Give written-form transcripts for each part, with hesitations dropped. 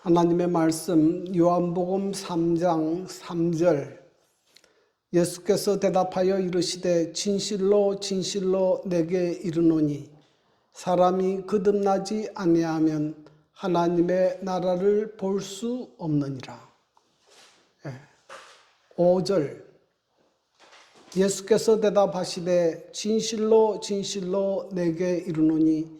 하나님의 말씀 요한복음 3장 3절 예수께서 대답하여 이르시되 진실로 진실로 내게 이르노니 사람이 거듭나지 아니하면 하나님의 나라를 볼 수 없느니라. 5절 예수께서 대답하시되 진실로 진실로 내게 이르노니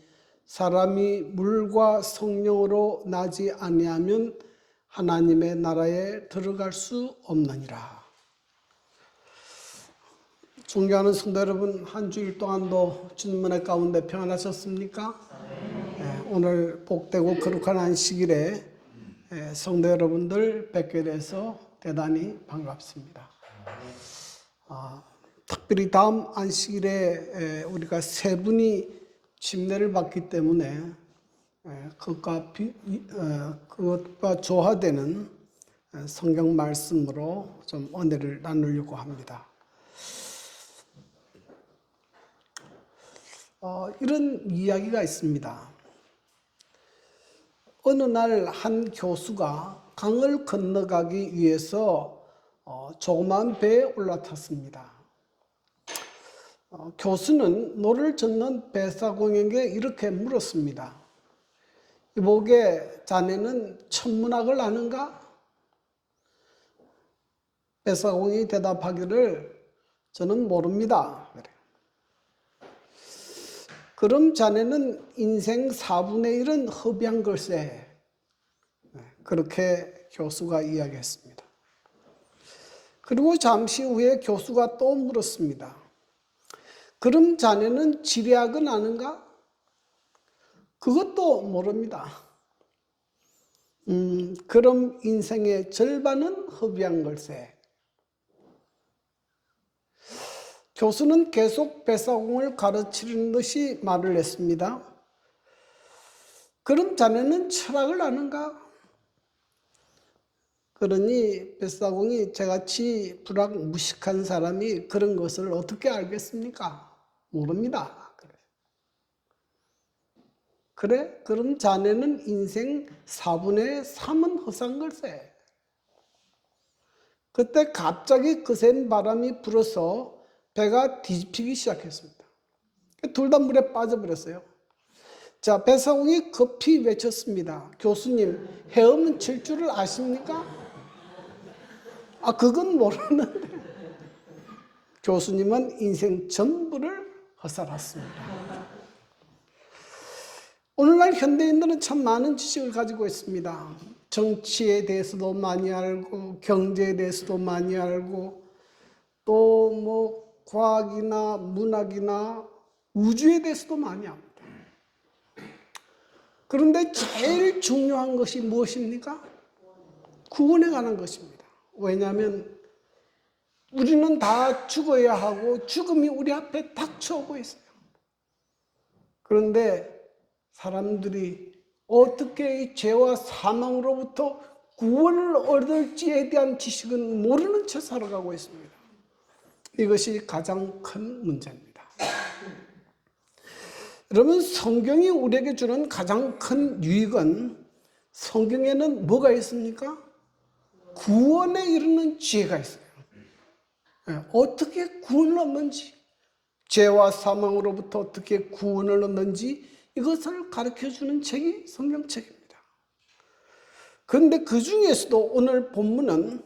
사람이 물과 성령으로 나지 아니하면 하나님의 나라에 들어갈 수 없느니라. 존경하는 성도 여러분, 한 주일 동안도 주님 은혜 가운데 평안하셨습니까? 오늘 복되고 거룩한 안식일에 성도 여러분들 뵙게 돼서 대단히 반갑습니다. 특별히 다음 안식일에 우리가 세 분이 침례를 받기 때문에 그것과 조화되는 성경 말씀으로 좀 은혜를 나누려고 합니다. 이런 이야기가 있습니다. 어느 날 한 교수가 강을 건너가기 위해서 조그만 배에 올라탔습니다. 교수는 노를 젓는 배사공에게 이렇게 물었습니다. 이보게 자네는 천문학을 아는가? 배사공이 대답하기를 저는 모릅니다. 그럼 자네는 인생 4분의 1은 허비한 걸세. 그렇게 교수가 이야기했습니다. 그리고 잠시 후에 교수가 또 물었습니다. 그럼 자네는 지리학은 아는가? 그것도 모릅니다. 그럼 인생의 절반은 허비한 걸세. 교수는 계속 배사공을 가르치는 듯이 말을 했습니다. 그럼 자네는 철학을 아는가? 그러니 배사공이 저같이 불학무식한 사람이 그런 것을 어떻게 알겠습니까? 모릅니다. 그래? 그럼 자네는 인생 4분의 3은 허사한 걸세. 그때 갑자기 거센 바람이 불어서 배가 뒤집히기 시작했습니다. 둘 다 물에 빠져버렸어요. 자, 배사공이 급히 외쳤습니다. 교수님, 헤엄은 칠 줄을 아십니까? 그건 모르는데. 교수님은 인생 전부를 허살았습니다. 오늘날 현대인들은 참 많은 지식을 가지고 있습니다. 정치에 대해서도 많이 알고, 경제에 대해서도 많이 알고, 또 과학이나 문학이나 우주에 대해서도 많이 압니다. 그런데 제일 중요한 것이 무엇입니까? 구원에 관한 것입니다. 왜냐하면 우리는 다 죽어야 하고 죽음이 우리 앞에 닥쳐오고 있어요. 그런데 사람들이 어떻게 죄와 사망으로부터 구원을 얻을지에 대한 지식은 모르는 채 살아가고 있습니다. 이것이 가장 큰 문제입니다. 여러분, 성경이 우리에게 주는 가장 큰 유익은 성경에는 뭐가 있습니까? 구원에 이르는 지혜가 있어요. 어떻게 구원을 얻는지, 죄와 사망으로부터 어떻게 구원을 얻는지 이것을 가르쳐주는 책이 성경책입니다. 그런데 그 중에서도 오늘 본문은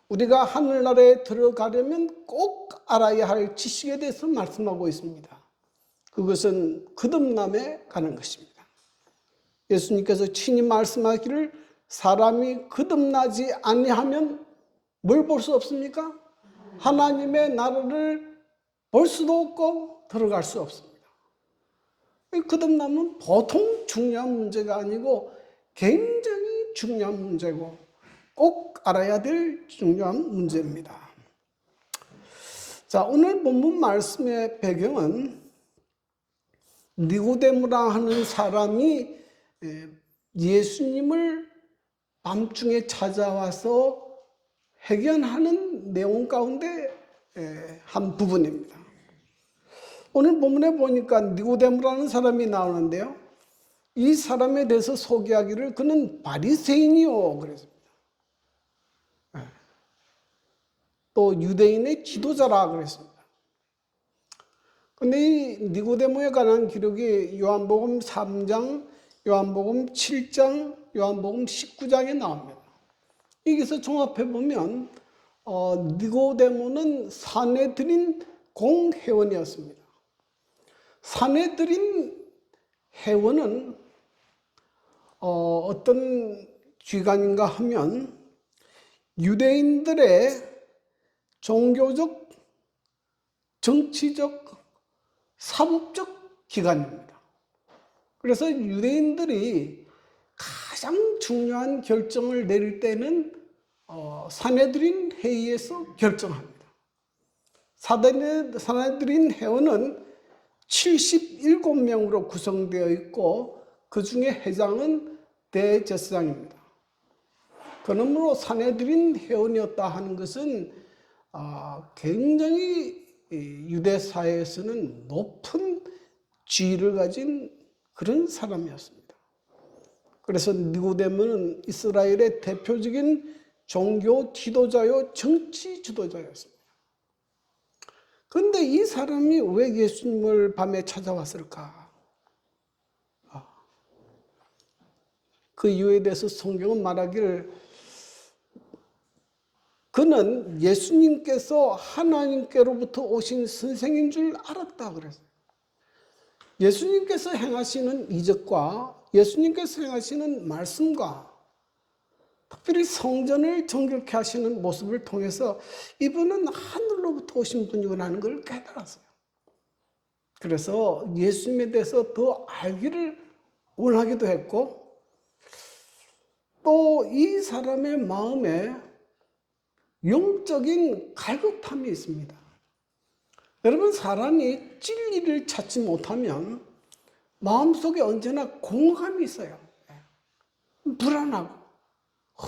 우리가 하늘나라에 들어가려면 꼭 알아야 할 지식에 대해서 말씀하고 있습니다. 그것은 거듭남에 가는 것입니다. 예수님께서 친히 말씀하기를 사람이 거듭나지 아니하면 뭘 볼 수 없습니까? 하나님의 나라를 볼 수도 없고 들어갈 수 없습니다. 거듭남은 보통 중요한 문제가 아니고 굉장히 중요한 문제고 꼭 알아야 될 중요한 문제입니다. 자, 오늘 본문 말씀의 배경은 니고데모라 하는 사람이 예수님을 밤중에 찾아와서 해견하는 내용 가운데 한 부분입니다. 오늘 본문에 보니까 니고데모라는 사람이 나오는데요. 이 사람에 대해서 소개하기를 그는 바리새인이요 그랬습니다. 또 유대인의 지도자라 그랬습니다. 근데 이 니고데모에 관한 기록이 요한복음 3장, 요한복음 7장, 요한복음 19장에 나옵니다. 여기서 종합해 보면 니고데모는 산헤드린 공회원이었습니다. 산헤드린 회원은 어떤 기관인가 하면 유대인들의 종교적, 정치적, 사법적 기관입니다. 그래서 유대인들이 가장 중요한 결정을 내릴 때는 산헤드린 회의에서 결정합니다. 산헤드린 회원은 77명으로 구성되어 있고 그 중에 회장은 대제사장입니다. 그러므로 산헤드린 회원이었다 하는 것은 굉장히 유대 사회에서는 높은 지위를 가진 그런 사람이었습니다. 그래서 니고데모는 이스라엘의 대표적인 종교 지도자요 정치 지도자였습니다. 그런데 이 사람이 왜 예수님을 밤에 찾아왔을까? 그 이유에 대해서 성경은 말하기를 그는 예수님께서 하나님께로부터 오신 선생인 줄 알았다 그랬어요. 예수님께서 행하시는 이적과 예수님께서 행하시는 말씀과 특별히 성전을 정결케 하시는 모습을 통해서 이분은 하늘로부터 오신 분이구나 걸 깨달았어요. 그래서 예수님에 대해서 더 알기를 원하기도 했고 또 이 사람의 마음에 영적인 갈급함이 있습니다. 여러분, 사람이 진리를 찾지 못하면 마음속에 언제나 공허감이 있어요. 불안하고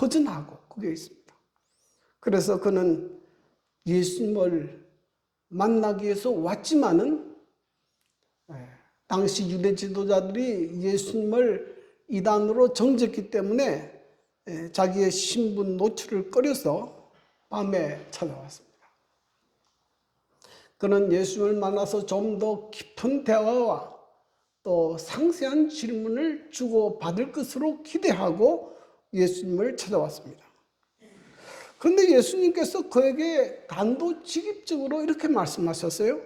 허전하고 그게 있습니다. 그래서 그는 예수님을 만나기 위해서 왔지만은 당시 유대 지도자들이 예수님을 이단으로 정죄했기 때문에 자기의 신분 노출을 꺼려서 밤에 찾아왔습니다. 그는 예수님을 만나서 좀 더 깊은 대화와 또 상세한 질문을 주고받을 것으로 기대하고 예수님을 찾아왔습니다. 그런데 예수님께서 그에게 단도직입적으로 이렇게 말씀하셨어요.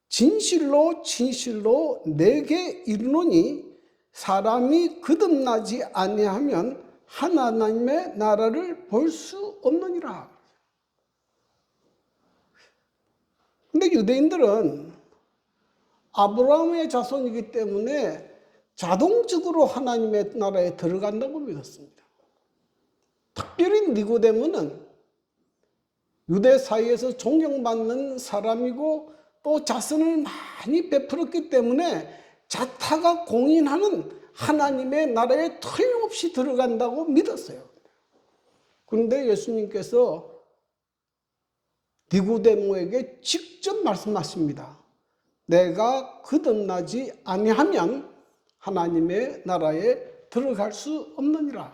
진실로 진실로 내게 이르노니 사람이 거듭나지 아니하면 하나님의 나라를 볼 수 없느니라. 근데 유대인들은 아브라함의 자손이기 때문에 자동적으로 하나님의 나라에 들어간다고 믿었습니다. 특별히 니고데모는 유대 사이에서 존경받는 사람이고 또 자선을 많이 베풀었기 때문에 자타가 공인하는 하나님의 나라에 틀림없이 들어간다고 믿었어요. 그런데 예수님께서 니고데모에게 직접 말씀하십니다. 내가 거듭나지 아니하면 하나님의 나라에 들어갈 수 없느니라.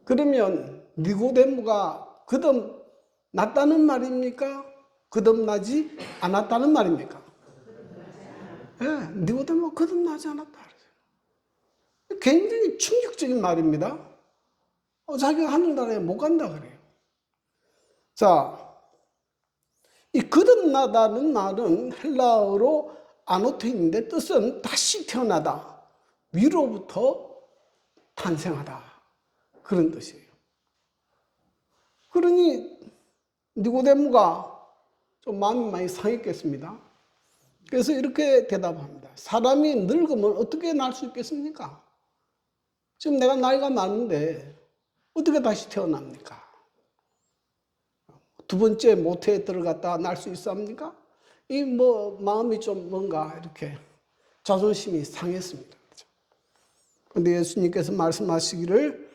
그러면 니고데모가 거듭났다는 말입니까? 거듭나지 않았다는 말입니까? 니고데모가 거듭나지 않았다. 굉장히 충격적인 말입니다. 자기가 하늘나라에 못 간다 그래요. 자, 이 거듭나다는 말은 헬라어로 아노테인데 뜻은 다시 태어나다, 위로부터 탄생하다, 그런 뜻이에요. 그러니 니고데모가 좀 마음이 많이 상했겠습니다. 그래서 이렇게 대답합니다. 사람이 늙으면 어떻게 날 수 있겠습니까? 지금 내가 나이가 많은데 어떻게 다시 태어납니까? 두 번째 모태에 들어갔다 날 수 있습니까? 이 마음이 좀 뭔가 이렇게 자존심이 상했습니다. 그런데 예수님께서 말씀하시기를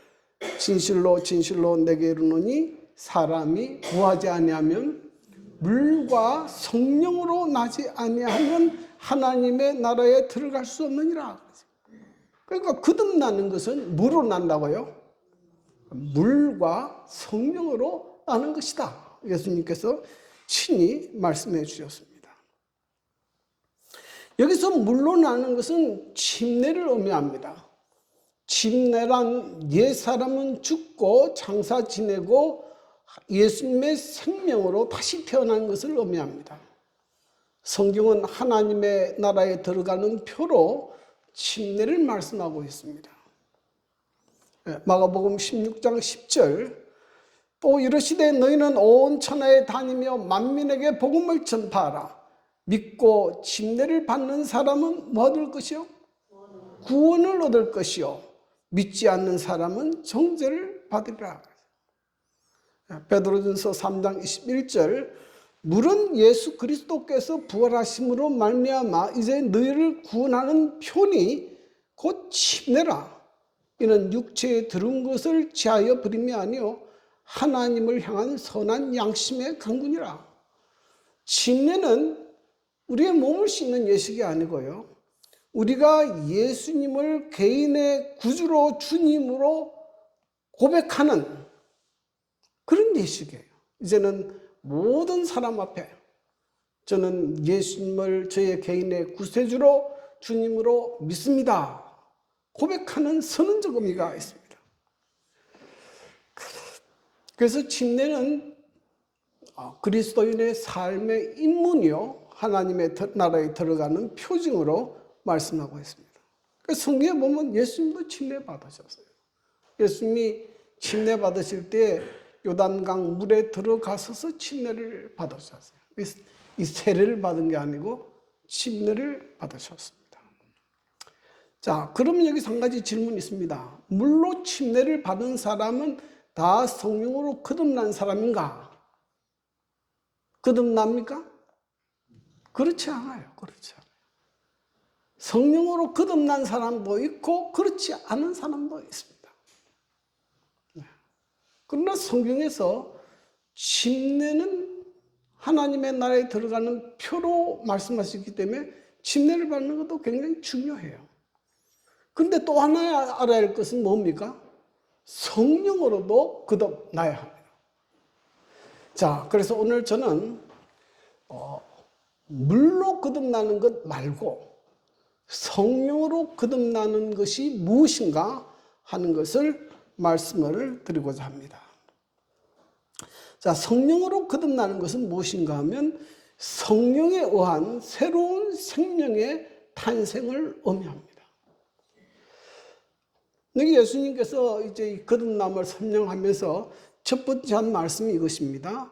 진실로 진실로 내게 이르노니 사람이 구하지 아니하면 물과 성령으로 나지 아니하면 하나님의 나라에 들어갈 수 없느니라. 그러니까 거듭나는 것은 뭐로 난다고요? 물과 성령으로 나는 것이다. 예수님께서 친히 말씀해 주셨습니다. 여기서 물로 나는 것은 침례를 의미합니다. 침례란 옛사람은 죽고 장사 지내고 예수님의 생명으로 다시 태어난 것을 의미합니다. 성경은 하나님의 나라에 들어가는 표로 침례를 말씀하고 있습니다. 마가복음 16장 10절 또 이르시되 너희는 온 천하에 다니며 만민에게 복음을 전파하라. 믿고 침례를 받는 사람은 뭐 얻을 것이요? 구원을 얻을 것이요. 믿지 않는 사람은 정죄를 받으리라. 베드로전서 3장 21절 물은 예수 그리스도께서 부활하심으로 말미암아 이제 너희를 구원하는 표니 곧 침례라. 이는 육체에 들은 것을 제하여 버림이 아니요 하나님을 향한 선한 양심의 강군이라. 침례는 우리의 몸을 씻는 예식이 아니고요. 우리가 예수님을 개인의 구주로 주님으로 고백하는 그런 예식이에요. 이제는 모든 사람 앞에 저는 예수님을 저의 개인의 구세주로 주님으로 믿습니다. 고백하는 선언적 의미가 있습니다. 그래서 침례는 그리스도인의 삶의 입문이요 하나님의 나라에 들어가는 표징으로 말씀하고 있습니다. 성경에 보면 예수님도 침례 받으셨어요. 예수님이 침례 받으실 때 요단강 물에 들어가셔서 침례를 받으셨어요. 이 세례를 받은 게 아니고 침례를 받으셨습니다. 자, 그러면 여기서 한 가지 질문이 있습니다. 물로 침례를 받은 사람은 다 성령으로 거듭난 사람인가? 거듭납니까? 그렇지 않아요. 그렇지 않아요. 성령으로 거듭난 사람도 있고 그렇지 않은 사람도 있습니다. 그러나 성경에서 침례는 하나님의 나라에 들어가는 표로 말씀하셨기 때문에 침례를 받는 것도 굉장히 중요해요. 그런데 또 하나 알아야 할 것은 뭡니까? 성령으로도 거듭나야 합니다. 자, 그래서 오늘 저는 물로 거듭나는 것 말고 성령으로 거듭나는 것이 무엇인가 하는 것을 말씀을 드리고자 합니다. 자, 성령으로 거듭나는 것은 무엇인가 하면 성령에 의한 새로운 생명의 탄생을 의미합니다. 여기 예수님께서 이제 거듭남을 설명하면서 첫 번째 한 말씀이 이것입니다.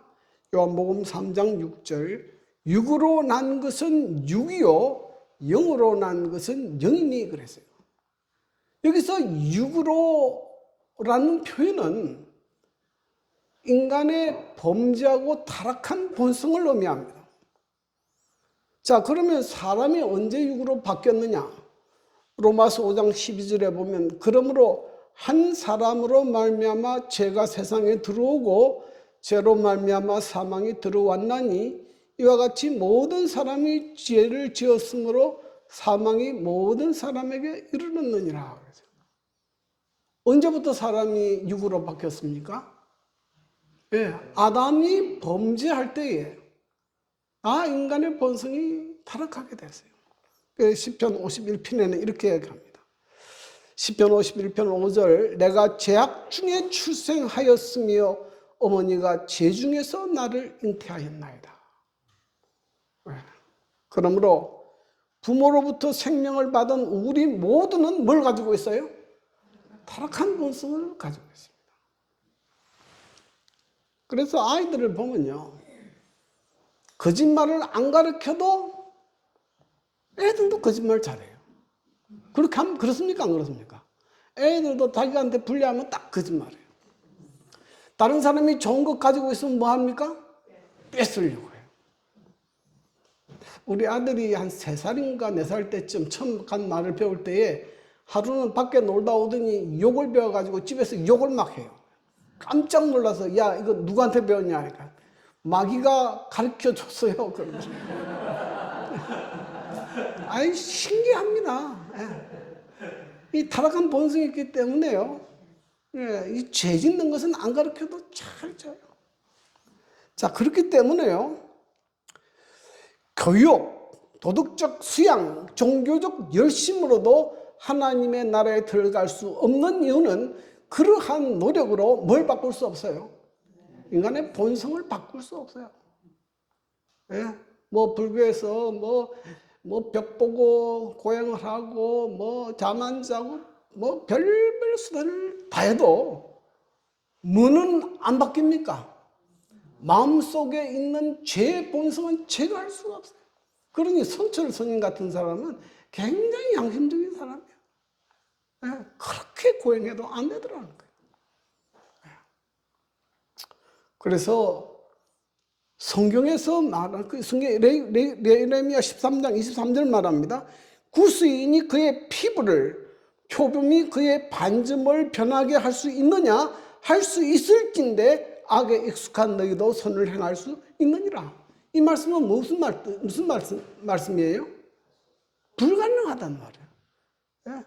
요한복음 3장 6절 육으로 난 것은 육이요 영으로 난 것은 영이니 그랬어요. 여기서 육으로라는 표현은 인간의 범죄하고 타락한 본성을 의미합니다. 자, 그러면 사람이 언제 육으로 바뀌었느냐? 로마서 5장 12절에 보면 그러므로 한 사람으로 말미암아 죄가 세상에 들어오고 죄로 말미암아 사망이 들어왔나니 이와 같이 모든 사람이 죄를 지었으므로 사망이 모든 사람에게 이르렀느니라. 언제부터 사람이 육으로 바뀌었습니까? 예, 아담이 범죄할 때에 인간의 본성이 타락하게 됐어요. 시편 51편에는 이렇게 얘기합니다. 시편 51편 5절 내가 죄악 중에 출생하였으며 어머니가 죄 중에서 나를 잉태하였나이다. 그러므로 부모로부터 생명을 받은 우리 모두는 뭘 가지고 있어요? 타락한 본성을 가지고 있습니다. 그래서 아이들을 보면요, 거짓말을 안 가르쳐도 애들도 거짓말 잘해요. 그렇게 하면 그렇습니까? 안 그렇습니까? 애들도 자기한테 불리하면 딱 거짓말해요. 다른 사람이 좋은 것 가지고 있으면 뭐 합니까? 뺏으려고 해요. 우리 아들이 한 3살인가 4살 때쯤 처음 간 말을 배울 때에 하루는 밖에 놀다 오더니 욕을 배워가지고 집에서 욕을 막 해요. 깜짝 놀라서 야 이거 누구한테 배웠냐 하니까 마귀가 가르쳐 줬어요. 그러면서. 아이, 신기합니다. 예. 이 타락한 본성이 있기 때문에요. 예, 이 죄 짓는 것은 안 가르쳐도 잘 져요. 자, 그렇기 때문에요. 교육, 도덕적 수양, 종교적 열심으로도 하나님의 나라에 들어갈 수 없는 이유는 그러한 노력으로 뭘 바꿀 수 없어요. 인간의 본성을 바꿀 수 없어요. 예? 뭐 불교에서 뭐 벽 보고 고행을 하고 뭐 잠 안 자고 뭐 별별 수단을 다 해도 뭐는 안 바뀝니까? 마음속에 있는 죄의 본성은 제거할 수가 없어요. 그러니 성철 스님 같은 사람은 굉장히 양심적인 사람이에요. 예? 그렇게 고행해도 안 되더라는 거예요. 그래서 성경에서 말한 그 성경 예레미야 13장 23절 말합니다. 구스인이 그의 피부를 표범이 그의 반점을 변하게 할 수 있느냐? 할 수 있을진데 악에 익숙한 너희도 선을 행할 수 있느니라. 이 말씀은 무슨 말씀이에요? 불가능하단 말이에요. 예?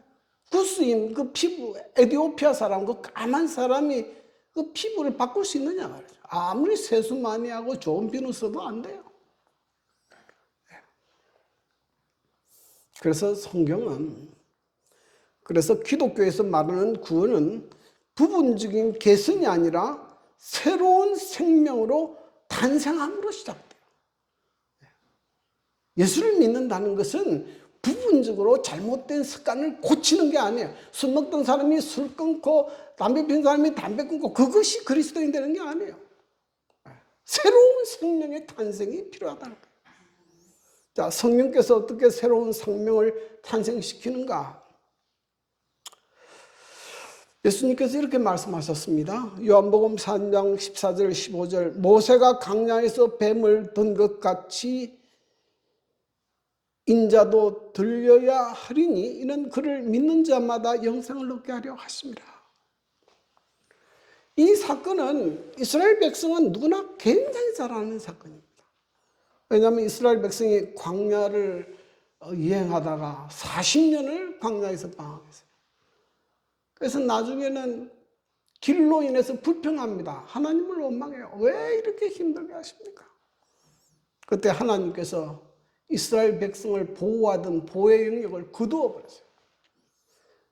구스인 그 피부 에티오피아 사람 그 까만 사람이 그 피부를 바꿀 수 있느냐 말이죠. 아무리 세수 많이 하고 좋은 비누 써도 안 돼요. 그래서 성경은 그래서 기독교에서 말하는 구원은 부분적인 개선이 아니라 새로운 생명으로 탄생함으로 시작돼요. 예수를 믿는다는 것은 부분적으로 잘못된 습관을 고치는 게 아니에요. 술 먹던 사람이 술 끊고 담배 피는 사람이 담배 끊고 그것이 그리스도인 되는 게 아니에요. 새로운 생명의 탄생이 필요하다는 거예요. 자, 성령께서 어떻게 새로운 생명을 탄생시키는가? 예수님께서 이렇게 말씀하셨습니다. 요한복음 3장 14절 15절 모세가 광야에서 뱀을 든 것 같이 인자도 들려야 하리니 이는 그를 믿는 자마다 영생을 얻게 하려 하십니다. 이 사건은 이스라엘 백성은 누구나 굉장히 잘 아는 사건입니다. 왜냐하면 이스라엘 백성이 광야를 여행하다가 40년을 광야에서 방황했어요. 그래서 나중에는 길로 인해서 불평합니다. 하나님을 원망해요. 왜 이렇게 힘들게 하십니까? 그때 하나님께서 이스라엘 백성을 보호하던 보호의 영역을 거두어 버렸어요.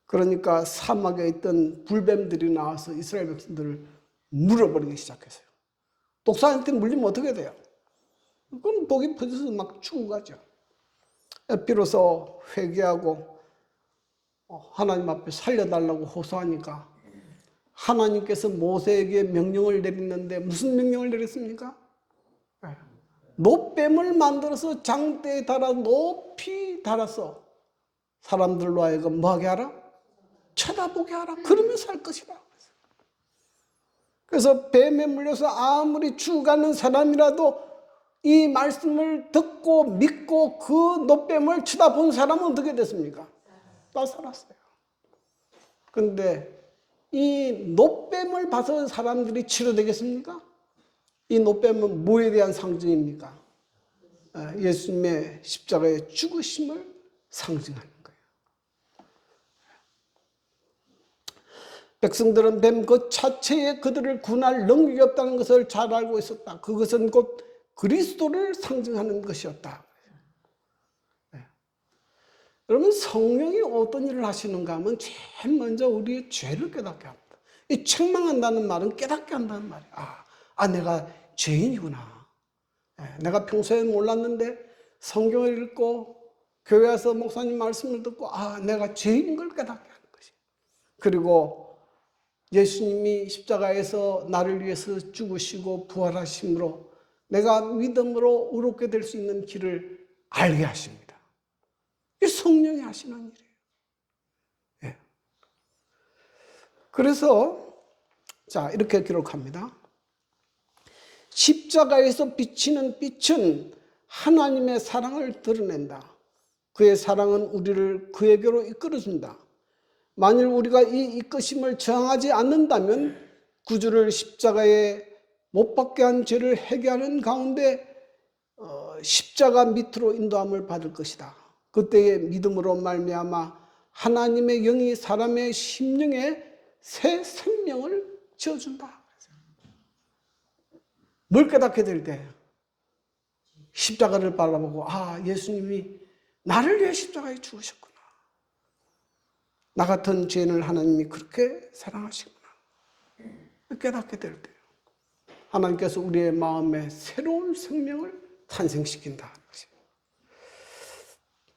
그러니까 사막에 있던 불뱀들이 나와서 이스라엘 백성들을 물어버리기 시작했어요. 독사한테 물리면 어떻게 돼요? 그건 독이 퍼져서 막 죽어가죠. 비로소 회개하고 하나님 앞에 살려달라고 호소하니까 하나님께서 모세에게 명령을 내렸는데 무슨 명령을 내렸습니까? 놋뱀을 만들어서 장대에 달아 높이 달아서 사람들로 하여금 뭐하게 하라? 쳐다보게 하라. 그러면 살 것이라. 그래서 뱀에 물려서 아무리 죽어가는 사람이라도 이 말씀을 듣고 믿고 그 놋뱀을 쳐다본 사람은 어떻게 됐습니까? 다 살았어요. 그런데 이 놋뱀을 봐서 사람들이 치료되겠습니까? 이 놋뱀은 뭐에 대한 상징입니까? 예수님의 십자가의 죽으심을 상징하는 거예요. 백성들은 뱀 그 자체에 그들을 구할 능력이 없다는 것을 잘 알고 있었다. 그것은 곧 그리스도를 상징하는 것이었다. 여러분, 성령이 어떤 일을 하시는가 하면 제일 먼저 우리의 죄를 깨닫게 합니다. 이 책망한다는 말은 깨닫게 한다는 말이에요. 내가 죄인이구나. 내가 평소에 몰랐는데 성경을 읽고 교회 와서 목사님 말씀을 듣고 내가 죄인인 걸 깨닫게 하는 것이에요. 그리고 예수님이 십자가에서 나를 위해서 죽으시고 부활하심으로 내가 믿음으로 의롭게 될 수 있는 길을 알게 하십니다. 이게 성령이 하시는 일이에요. 예. 그래서 자, 이렇게 기록합니다. 십자가에서 비치는 빛은 하나님의 사랑을 드러낸다. 그의 사랑은 우리를 그에게로 이끌어준다. 만일 우리가 이 이끄심을 저항하지 않는다면 구주를 십자가에 못 박게 한 죄를 회개하는 가운데 십자가 밑으로 인도함을 받을 것이다. 그때의 믿음으로 말미암아 하나님의 영이 사람의 심령에 새 생명을 지어준다. 뭘 깨닫게 될 때 십자가를 바라보고 예수님이 나를 위해 십자가에 죽으셨구나. 나 같은 죄인을 하나님이 그렇게 사랑하시구나. 깨닫게 될 때 하나님께서 우리의 마음에 새로운 생명을 탄생시킨다.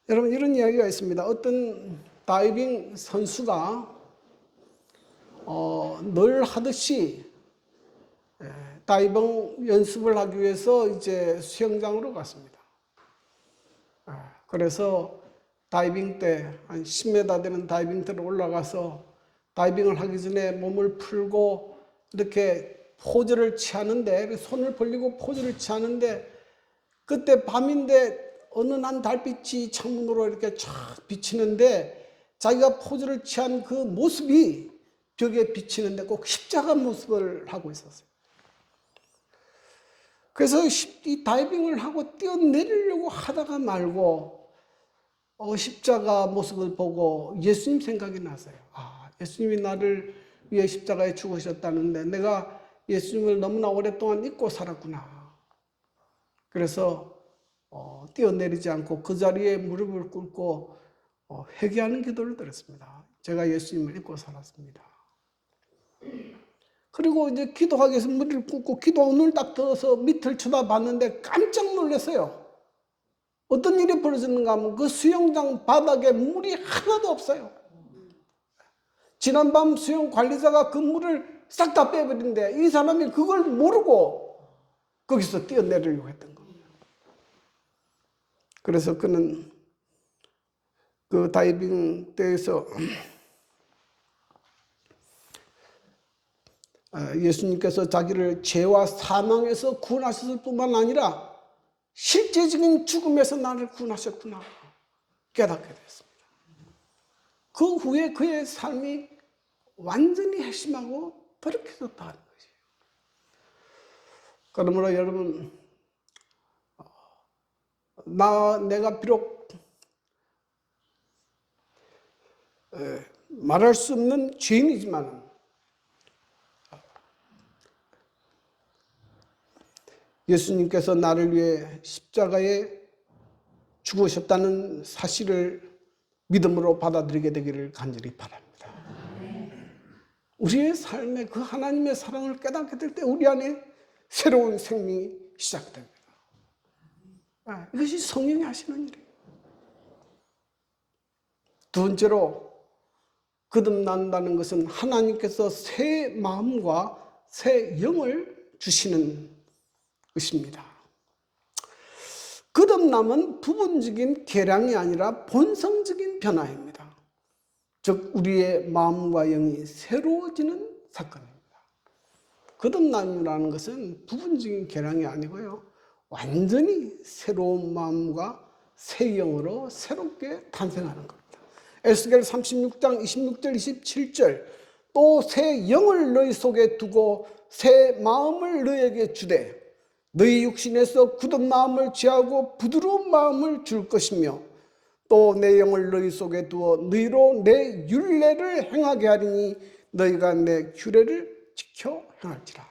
여러분, 이런 이야기가 있습니다. 어떤 다이빙 선수가 늘 하듯이 다이빙 연습을 하기 위해서 이제 수영장으로 갔습니다. 그래서 다이빙 때 한 10m 되는 다이빙 때로 올라가서 다이빙을 하기 전에 몸을 풀고 이렇게 포즈를 취하는데, 손을 벌리고 포즈를 취하는데, 그때 밤인데 어느 날 달빛이 창문으로 이렇게 쫙 비치는데 자기가 포즈를 취한 그 모습이 벽에 비치는데 꼭 십자가 모습을 하고 있었어요. 그래서 이 다이빙을 하고 뛰어내리려고 하다가 말고 십자가 모습을 보고 예수님 생각이 났어요. 예수님이 나를 위해 십자가에 죽으셨다는데 내가 예수님을 너무나 오랫동안 잊고 살았구나. 그래서 뛰어내리지 않고 그 자리에 무릎을 꿇고 회개하는 기도를 드렸습니다. 제가 예수님을 잊고 살았습니다. 그리고 이제 기도하기 위해서 무릎을 꿇고 기도하고 눈을 딱 떠서 밑을 쳐다봤는데 깜짝 놀랐어요. 어떤 일이 벌어졌는가 하면 그 수영장 바닥에 물이 하나도 없어요. 지난밤 수영 관리자가 그 물을 싹 다 빼버린데 이 사람이 그걸 모르고 거기서 뛰어내리려고 했던 겁니다. 그래서 그는 그 다이빙 때에서 예수님께서 자기를 죄와 사망에서 구원하셨을 뿐만 아니라 실제적인 죽음에서 나를 구원하셨구나 깨닫게 됐습니다. 그 후에 그의 삶이 완전히 회심하고 돌이켜졌다는 것이에요. 그러므로 여러분, 내가 비록 말할 수 없는 죄인이지만 예수님께서 나를 위해 십자가에 죽으셨다는 사실을 믿음으로 받아들이게 되기를 간절히 바랍니다. 우리의 삶에 그 하나님의 사랑을 깨닫게 될 때 우리 안에 새로운 생명이 시작됩니다. 이것이 성령이 하시는 일이에요. 두 번째로 거듭난다는 것은 하나님께서 새 마음과 새 영을 주시는 것입니다. 거듭남은 부분적인 개량이 아니라 본성적인 변화입니다. 즉 우리의 마음과 영이 새로워지는 사건입니다. 거듭남이라는 것은 부분적인 개량이 아니고요, 완전히 새로운 마음과 새 영으로 새롭게 탄생하는 겁니다. 에스겔 36장 26절 27절 또 새 영을 너희 속에 두고 새 마음을 너희에게 주되 너희 육신에서 굳은 마음을 취하고 부드러운 마음을 줄 것이며 또 내 영을 너희 속에 두어 너희로 내 율례를 행하게 하리니 너희가 내 규례를 지켜 행할지라.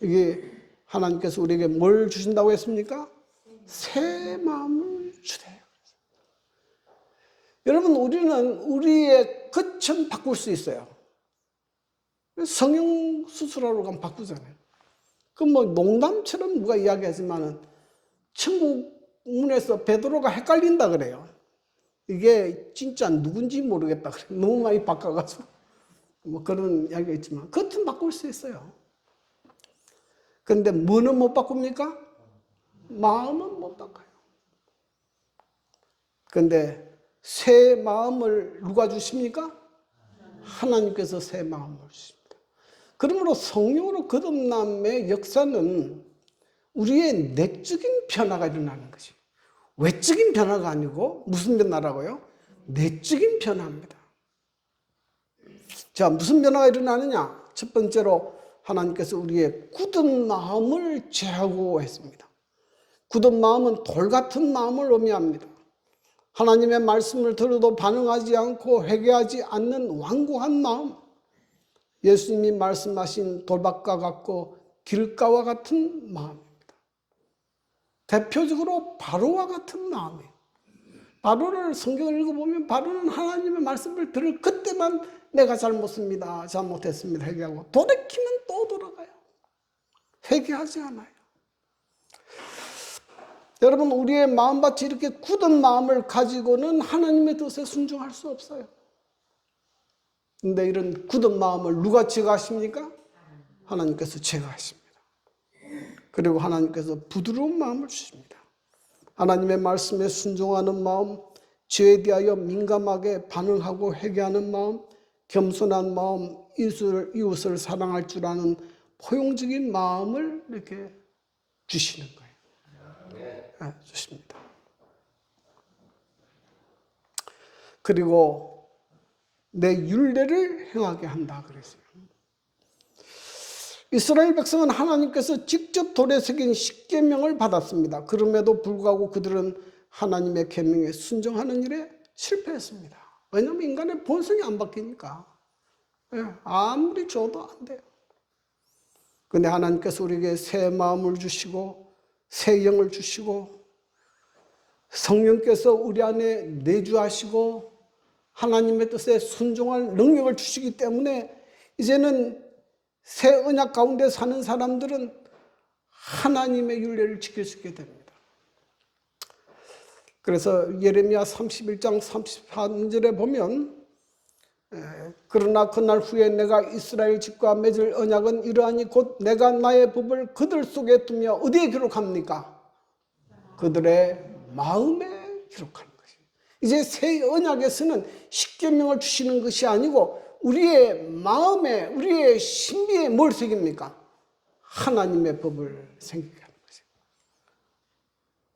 이게 하나님께서 우리에게 뭘 주신다고 했습니까? 새 마음을 주세요. 여러분, 우리는 우리의 겉은 바꿀 수 있어요. 성형 수술하러 가면 바꾸잖아요. 그 농담처럼 누가 이야기하지만은 천국문에서 베드로가 헷갈린다 그래요. 이게 진짜 누군지 모르겠다 그래요. 너무 많이 바꿔가지고 그런 이야기가 있지만 겉은 바꿀 수 있어요. 그런데 뭐는 못 바꿉니까? 마음은 못 바꿔요. 그런데 새 마음을 누가 주십니까? 하나님께서 새 마음을 주십니다. 그러므로 성령으로 거듭남의 역사는 우리의 내적인 변화가 일어나는 것이에요. 외적인 변화가 아니고 무슨 변화라고요? 내적인 변화입니다. 자, 무슨 변화가 일어나느냐? 첫 번째로 하나님께서 우리의 굳은 마음을 제하고 했습니다. 굳은 마음은 돌 같은 마음을 의미합니다. 하나님의 말씀을 들어도 반응하지 않고 회개하지 않는 완고한 마음, 예수님이 말씀하신 돌밭과 같고 길가와 같은 마음입니다. 대표적으로 바로와 같은 마음이에요. 바로를 성경을 읽어보면 바로는 하나님의 말씀을 들을 그때만 내가 잘못했습니다, 회개하고 돌이키면 또 돌아가요. 회개하지 않아요. 여러분, 우리의 마음밭이 이렇게 굳은 마음을 가지고는 하나님의 뜻에 순종할 수 없어요. 근데 이런 굳은 마음을 누가 제거하십니까? 하나님께서 제거하십니다. 그리고 하나님께서 부드러운 마음을 주십니다. 하나님의 말씀에 순종하는 마음, 죄에 대하여 민감하게 반응하고 회개하는 마음, 겸손한 마음, 이웃을 사랑할 줄 아는 포용적인 마음을 이렇게 주시는 거예요. 주십니다. 그리고 내 율례를 행하게 한다 그랬어요. 이스라엘 백성은 하나님께서 직접 돌에 새긴 십계명을 받았습니다. 그럼에도 불구하고 그들은 하나님의 계명에 순종하는 일에 실패했습니다. 왜냐하면 인간의 본성이 안 바뀌니까. 아무리 줘도 안 돼요. 근데 하나님께서 우리에게 새 마음을 주시고 새 영을 주시고 성령께서 우리 안에 내주하시고 하나님의 뜻에 순종할 능력을 주시기 때문에 이제는 새 언약 가운데 사는 사람들은 하나님의 율례를 지킬 수 있게 됩니다. 그래서 예레미야 31장 33절에 보면 그러나 그날 후에 내가 이스라엘 집과 맺을 언약은 이러하니 곧 내가 나의 법을 그들 속에 두며 어디에 기록합니까? 그들의 마음에 기록하는 것이에요. 이제 새 언약에서는 십계명을 주시는 것이 아니고 우리의 마음에, 우리의 신비에 뭘 새깁니까? 하나님의 법을 생기게 하는 것이에요.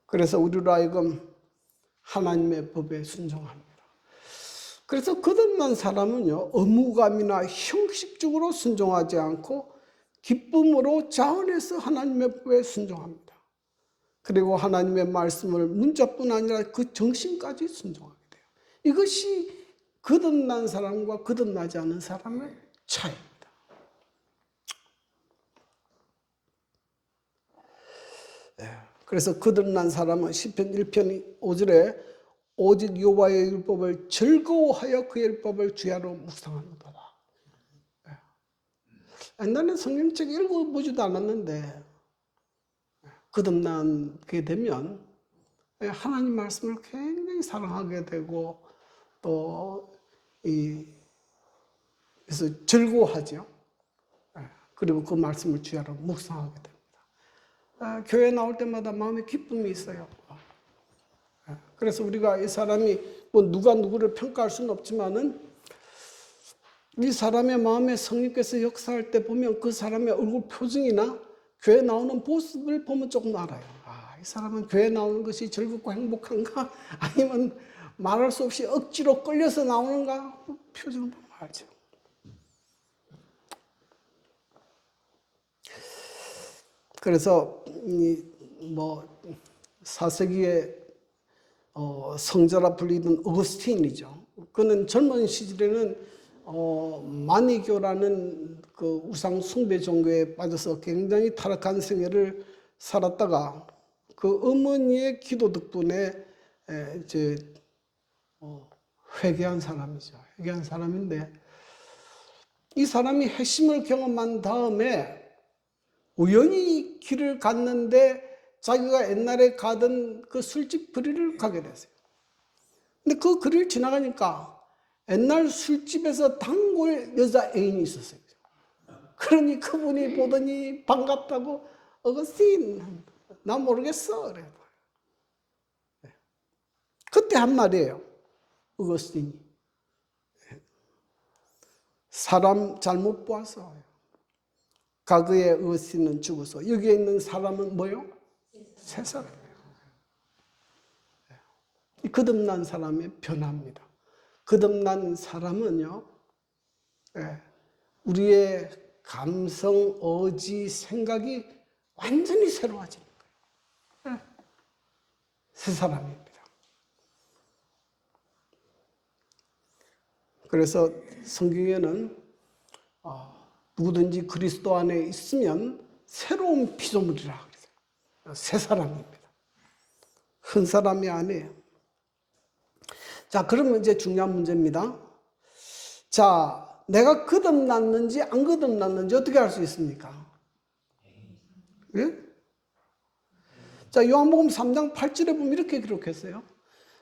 그래서 우리로 하여금 하나님의 법에 순종합니다. 그래서 거듭난 사람은요, 의무감이나 형식적으로 순종하지 않고 기쁨으로 자원해서 하나님의 법에 순종합니다. 그리고 하나님의 말씀을 문자뿐 아니라 그 정신까지 순종하게 돼요. 이것이 거듭난 사람과 거듭나지 않은 사람의 차이입니다. 그래서 거듭난 사람은 시편 1편 5절에 오직 여호와의 율법을 즐거워하여 그의 율법을 주야로 묵상하는도다. 옛날에는 성경책 읽어보지도 않았는데 거듭나게 되면 하나님 말씀을 굉장히 사랑하게 되고 또 그래서 즐거워하죠. 그리고 그 말씀을 주야로 묵상하게 됩니다. 교회 나올 때마다 마음에 기쁨이 있어요. 그래서 우리가 이 사람이 뭐 누가 누구를 평가할 수는 없지만은 이 사람의 마음에 성령께서 역사할 때 보면 그 사람의 얼굴 표정이나 교회 나오는 모습을 보면 조금 알아요. 이 사람은 교회 나오는 것이 즐겁고 행복한가? 아니면 말할 수 없이 억지로 끌려서 나오는가? 표정을 보면 알죠. 그래서 뭐 4세기에 성자라 불리던 어거스틴이죠. 그는 젊은 시절에는 마니교라는 그 우상 숭배 종교에 빠져서 굉장히 타락한 생애를 살았다가 그 어머니의 기도 덕분에 이제 회개한 사람이죠. 회개한 사람인데 이 사람이 핵심을 경험한 다음에 우연히 길을 갔는데 자기가 옛날에 가던 그 술집 거리를 가게 됐어요. 근데 그 거리를 지나가니까 옛날 술집에서 단골 여자 애인이 있었어요. 그러니 그분이 보더니 반갑다고 어거스틴 나 모르겠어 그래요. 그때 한 말이에요. 어거스틴이 사람 잘못 보아서 과거의 어거스틴은 죽어서 여기에 있는 사람은 뭐요? 새 사람이에요. 이 거듭난 사람의 변화입니다. 거듭난 사람은요, 우리의 감성, 의지, 생각이 완전히 새로워지는 거예요. 새 사람입니다. 그래서 성경에는 누구든지 그리스도 안에 있으면 새로운 피조물이라 그래요. 새 사람입니다. 한 사람이 아니에요. 자, 그러면 이제 중요한 문제입니다. 자, 내가 거듭났는지 안 거듭났는지 어떻게 알 수 있습니까? 예? 자, 요한복음 3장 8절에 보면 이렇게 기록했어요.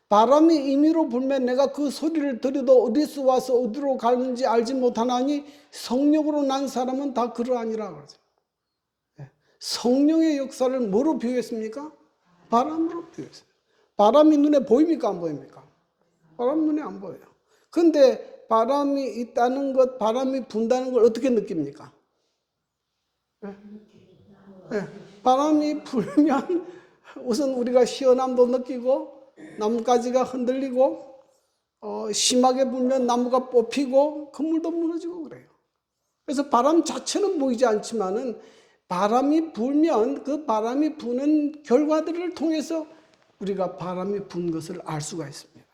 바람이 임의로 불면 내가 그 소리를 들어도 어디서 와서 어디로 가는지 알지 못하나니 성령으로 난 사람은 다 그러하니라 그러죠. 성령의 역사를 뭐로 비유했습니까? 바람으로 비유했어요. 바람이 눈에 보입니까? 안 보입니까? 바람 눈에 안 보여요. 근데 바람이 있다는 것, 바람이 분다는 걸 어떻게 느낍니까? 바람이 불면 우선 우리가 시원함도 느끼고 나뭇가지가 흔들리고 심하게 불면 나무가 뽑히고 건물도 무너지고 그래요. 그래서 바람 자체는 보이지 않지만은 바람이 불면 그 바람이 부는 결과들을 통해서 우리가 바람이 분 것을 알 수가 있습니다.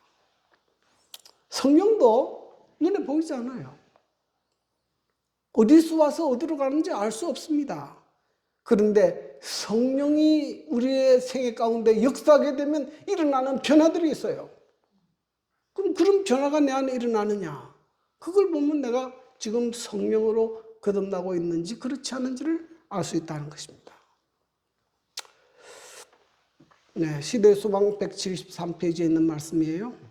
성령도 눈에 보이지 않아요. 어디서 와서 어디로 가는지 알 수 없습니다. 그런데 성령이 우리의 생애 가운데 역사하게 되면 일어나는 변화들이 있어요. 그럼 그런 변화가 내 안에 일어나느냐? 그걸 보면 내가 지금 성령으로 거듭나고 있는지 그렇지 않은지를 알 수 있다는 것입니다. 네, 시대소방 173페이지에 있는 말씀이에요.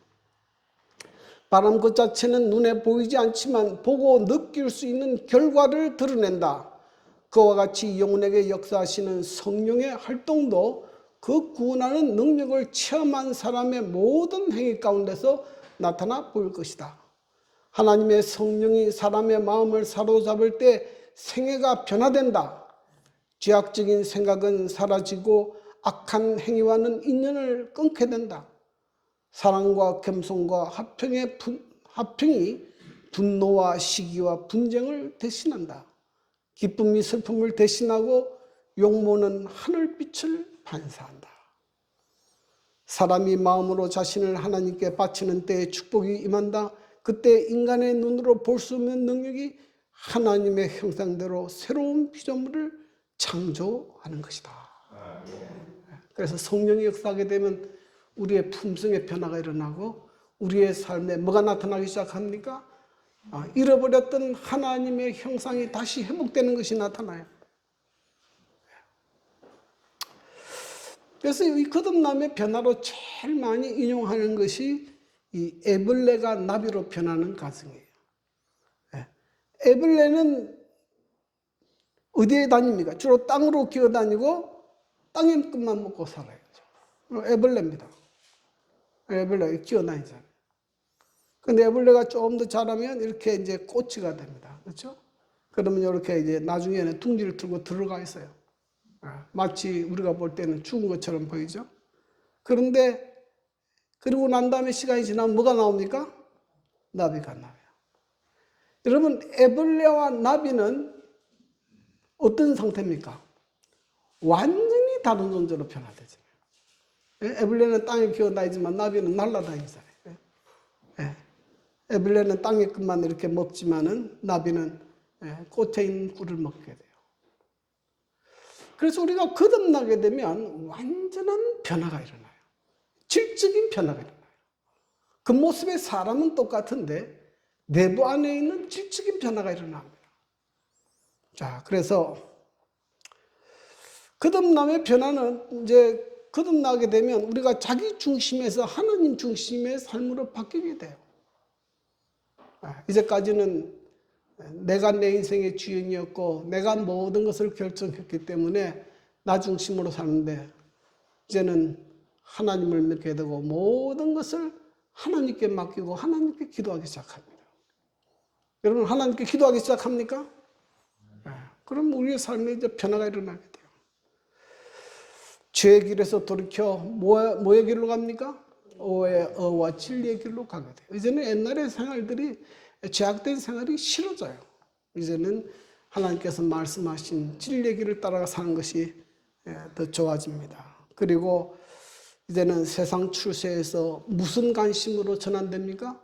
바람 그 자체는 눈에 보이지 않지만 보고 느낄 수 있는 결과를 드러낸다. 그와 같이 영혼에게 역사하시는 성령의 활동도 그 구원하는 능력을 체험한 사람의 모든 행위 가운데서 나타나 보일 것이다. 하나님의 성령이 사람의 마음을 사로잡을 때 생애가 변화된다. 죄악적인 생각은 사라지고 악한 행위와는 인연을 끊게 된다. 사랑과 겸손과 화평이 분노와 시기와 분쟁을 대신한다. 기쁨이 슬픔을 대신하고 용모는 하늘빛을 반사한다. 사람이 마음으로 자신을 하나님께 바치는 때에 축복이 임한다. 그때 인간의 눈으로 볼 수 없는 능력이 하나님의 형상대로 새로운 피조물을 창조하는 것이다. 그래서 성령이 역사하게 되면 우리의 품성의 변화가 일어나고 우리의 삶에 뭐가 나타나기 시작합니까? 잃어버렸던 하나님의 형상이 다시 회복되는 것이 나타나요. 그래서 이 거듭남의 변화로 제일 많이 인용하는 것이 이 애벌레가 나비로 변하는 과정이에요. 애벌레는 어디에 다닙니까? 주로 땅으로 기어다니고 땅의 끝만 먹고 살아요. 애벌레입니다. 애벌레가 기어다니잖아요. 근데 애벌레가 조금 더 자라면 이렇게 이제 꼬치가 됩니다. 그렇죠? 그러면 이렇게 이제 나중에는 둥지를 틀고 들어가 있어요. 마치 우리가 볼 때는 죽은 것처럼 보이죠? 그런데 그러고 난 다음에 시간이 지나면 뭐가 나옵니까? 나비가 나와요. 여러분, 애벌레와 나비는 어떤 상태입니까? 완전히 다른 존재로 변화되죠. 애벌레는 땅에 기어다니지만 나비는 날아다니잖아요. 애벌레는 땅의 끝만 이렇게 먹지만은 나비는 꽃에 있는 꿀을 먹게 돼요. 그래서 우리가 거듭나게 되면 완전한 변화가 일어나요. 질적인 변화가 일어나요. 그 모습의 사람은 똑같은데 내부 안에 있는 질적인 변화가 일어납니다. 자, 그래서 거듭남의 변화는 이제 거듭나게 되면 우리가 자기 중심에서 하나님 중심의 삶으로 바뀌게 돼요. 이제까지는 내가 내 인생의 주인이었고 내가 모든 것을 결정했기 때문에 나 중심으로 사는데 이제는 하나님을 믿게 되고 모든 것을 하나님께 맡기고 하나님께 기도하기 시작합니다. 여러분, 하나님께 기도하기 시작합니까? 그럼 우리의 삶에 이제 변화가 일어나게 돼요. 죄의 길에서 돌이켜 뭐의 길로 갑니까? 의와 진리의 길로 가게 돼요. 이제는 옛날의 생활들이 죄악된 생활이 싫어져요. 이제는 하나님께서 말씀하신 진리의 길을 따라가 사는 것이 더 좋아집니다. 그리고 이제는 세상 출세에서 무슨 관심으로 전환됩니까?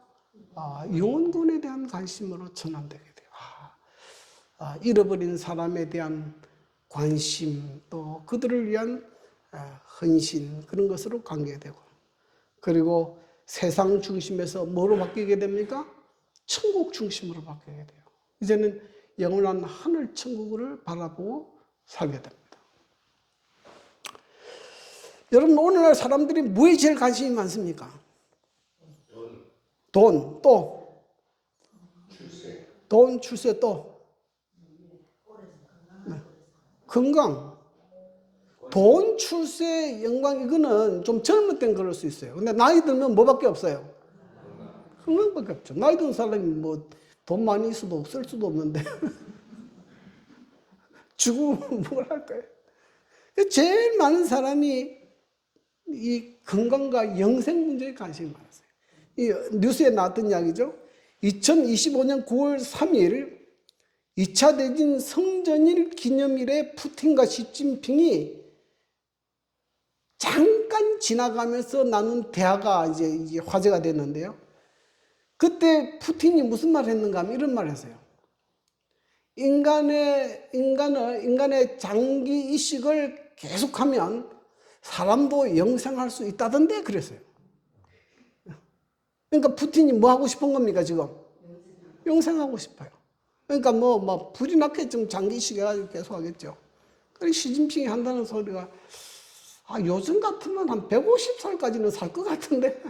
영혼군에 대한 관심으로 전환되게 돼요. 잃어버린 사람에 대한 관심, 또 그들을 위한 헌신, 그런 것으로 관계되고, 그리고 세상 중심에서 뭐로 바뀌게 됩니까? 천국 중심으로 바뀌게 돼요. 이제는 영원한 하늘 천국을 바라보고 살게 됩니다. 여러분, 오늘날 사람들이 뭐에 제일 관심이 많습니까? 돈, 또 돈, 출세, 또 건강. 돈, 출세, 영광, 이거는 좀 젊을 땐 그럴 수 있어요. 근데 나이 들면 뭐밖에 없어요? 건강밖에 없죠. 나이 든 사람이 뭐 돈 많이 있어도 쓸 수도 없는데 죽으면 뭘 할까요? 제일 많은 사람이 이 건강과 영생 문제에 관심이 많았어요. 이 뉴스에 나왔던 이야기죠. 2025년 9월 3일 2차 대전 성전일 기념일에 푸틴과 시진핑이 잠깐 지나가면서 나눈 대화가 이제 화제가 됐는데요. 그때 푸틴이 무슨 말을 했는가 하면 이런 말을 했어요. 인간의 장기 이식을 계속하면 사람도 영생할 수 있다던데 그랬어요. 그러니까 푸틴이 뭐 하고 싶은 겁니까 지금? 영생하고 싶어요. 그러니까 뭐 불이 났게 좀 장기 이식 해가지고 계속 하겠죠. 그리고 시진핑이 한다는 소리가 요즘 같으면 한 150살까지는 살 것 같은데.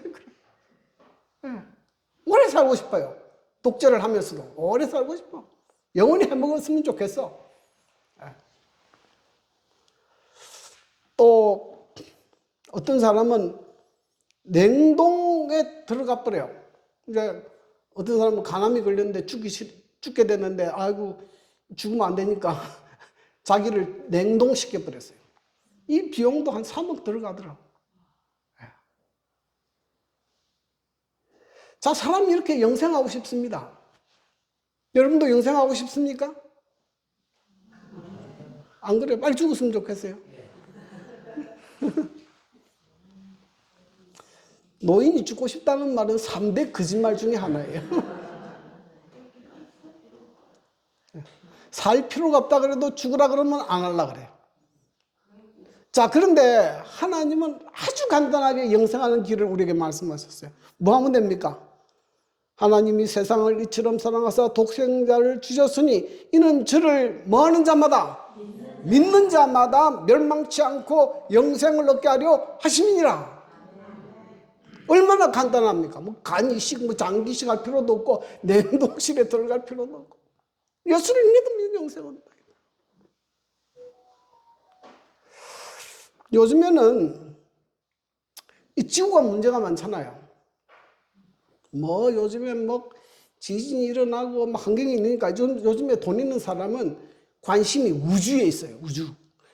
오래 살고 싶어요. 독재를 하면서도 오래 살고 싶어. 영원히 해먹었으면 좋겠어. 또 어떤 사람은 냉동에 들어가 버려요. 이제 어떤 사람은 간암이 걸렸는데 죽게 됐는데 아이고 죽으면 안 되니까 자기를 냉동시켜 버렸어요. 이 비용도 한 3억 들어가더라고. 자, 사람이 이렇게 영생하고 싶습니다. 여러분도 영생하고 싶습니까? 안 그래요? 빨리 죽었으면 좋겠어요. 노인이 죽고 싶다는 말은 3대 거짓말 중에 하나예요. 살 필요가 없다 그래도 죽으라 그러면 안 하려고 그래요. 자, 그런데 하나님은 아주 간단하게 영생하는 길을 우리에게 말씀하셨어요. 뭐 하면 됩니까? 하나님이 세상을 이처럼 사랑하사 독생자를 주셨으니 이는 저를 뭐하는 자마다 믿는 자마다 멸망치 않고 영생을 얻게 하려 하심이니라. 얼마나 간단합니까? 뭐 간이식, 뭐 장기식 할 필요도 없고 냉동실에 들어갈 필요도 없고 예수를 믿으면 영생을 얻는다. 요즘에는 이 지구가 문제가 많잖아요. 뭐 요즘에 뭐 지진이 일어나고 뭐 환경이 있으니까 요즘에 돈 있는 사람은 관심이 우주에 있어요. 우주.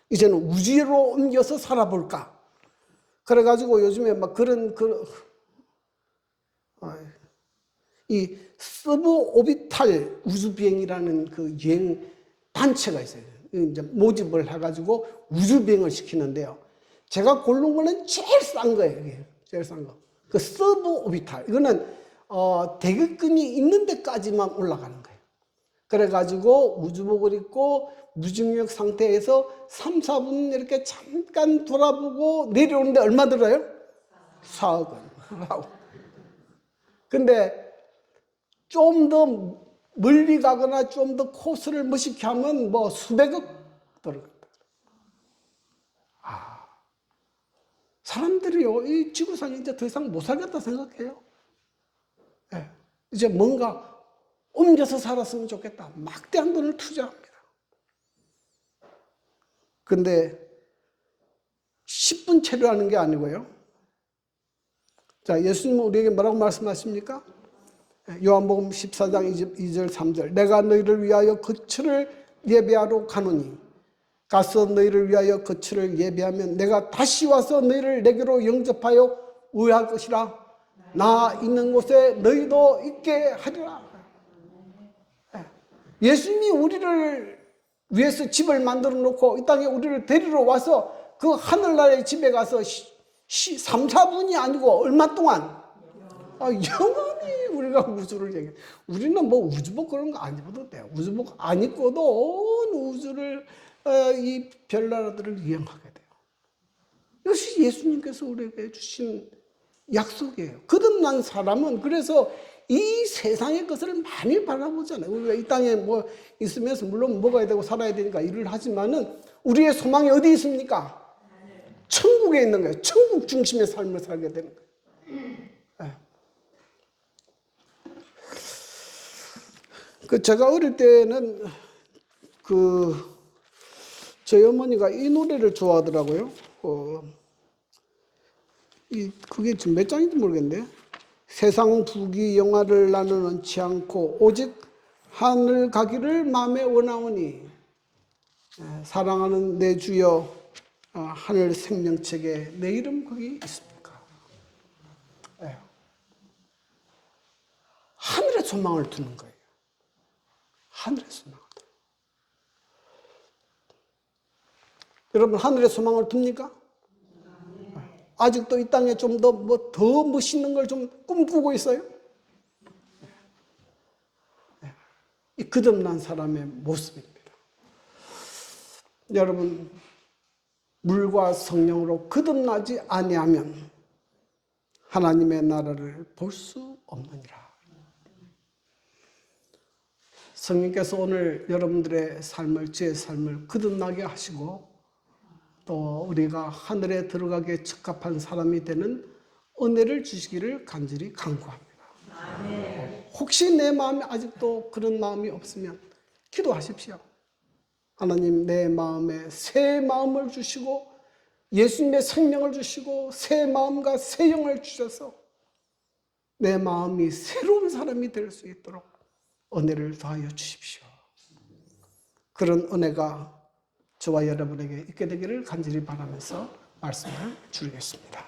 이제는 우주로 옮겨서 살아볼까. 그래가지고 요즘에 막 이 서브오비탈 우주비행이라는 그 여행 단체가 있어요. 이제 모집을 해가지고 우주비행을 시키는데요. 제가 고른 거는 제일 싼 거예요. 이게 제일 싼 거. 그 서브오비탈. 이거는 대기권이 있는 데까지만 올라가는 거예요. 그래가지고 우주복을 입고 무중력 상태에서 3, 4분 이렇게 잠깐 돌아보고 내려오는데 얼마 들어요? 4억 원. 근데 좀 더 멀리 가거나 좀 더 코스를 멋있게 하면 뭐 수백억 들어간다. 사람들이요, 이 지구상에 이제 더 이상 못 살겠다 생각해요. 네. 이제 뭔가 옮겨서 살았으면 좋겠다. 막대한 돈을 투자합니다. 근데 10분 체류하는 게 아니고요. 자, 예수님은 우리에게 뭐라고 말씀하십니까? 요한복음 14장 2절 3절 내가 너희를 위하여 거처를 예배하러 가노니 가서 너희를 위하여 거처를 예배하면 내가 다시 와서 너희를 내게로 영접하여 우회할 것이라. 나 있는 곳에 너희도 있게 하리라. 예수님이 우리를 위해서 집을 만들어 놓고 이 땅에 우리를 데리러 와서 그 하늘나라의 집에 가서 3, 4분이 아니고 얼마 동안 영원히 우리가 우주를 얘기해. 우리는 뭐 우주복 그런 거 안 입어도 돼요. 우주복 안 입고도 온 우주를 이 별나라들을 이행하게 돼요. 이것이 예수님께서 우리에게 주신 약속이에요. 거듭난 사람은 그래서 이 세상의 것을 많이 바라보잖아요. 우리가 이 땅에 뭐 있으면서 물론 먹어야 되고 살아야 되니까 일을 하지만은 우리의 소망이 어디 있습니까? 천국에 있는 거예요. 천국 중심의 삶을 살게 되는 거예요. 네. 제가 어릴 때는 저희 어머니가 이 노래를 좋아하더라고요. 그게 지금 몇 장인지 모르겠는데. 세상 부귀 영화를 나는 원치 않고 오직 하늘 가기를 마음에 원하오니 사랑하는 내 주여 하늘 생명책에 내 이름 거기 있습니까? 네. 하늘에 소망을 두는 거예요. 하늘에 소망을 두는 거예요. 여러분 하늘에 소망을 둡니까? 아직도 이 땅에 좀 더 멋있는 걸 좀 꿈꾸고 있어요? 이 거듭난 사람의 모습입니다. 여러분, 물과 성령으로 거듭나지 아니하면 하나님의 나라를 볼 수 없느니라. 성령께서 오늘 여러분들의 삶을, 저의 삶을 거듭나게 하시고 또 우리가 하늘에 들어가기에 적합한 사람이 되는 은혜를 주시기를 간절히 간구합니다. 아멘. 혹시 내 마음에 아직도 그런 마음이 없으면 기도하십시오. 하나님 내 마음에 새 마음을 주시고 예수님의 생명을 주시고 새 마음과 새 영을 주셔서 내 마음이 새로운 사람이 될 수 있도록 은혜를 더하여 주십시오. 그런 은혜가 저와 여러분에게 있게 되기를 간절히 바라면서 말씀을 줄이겠습니다.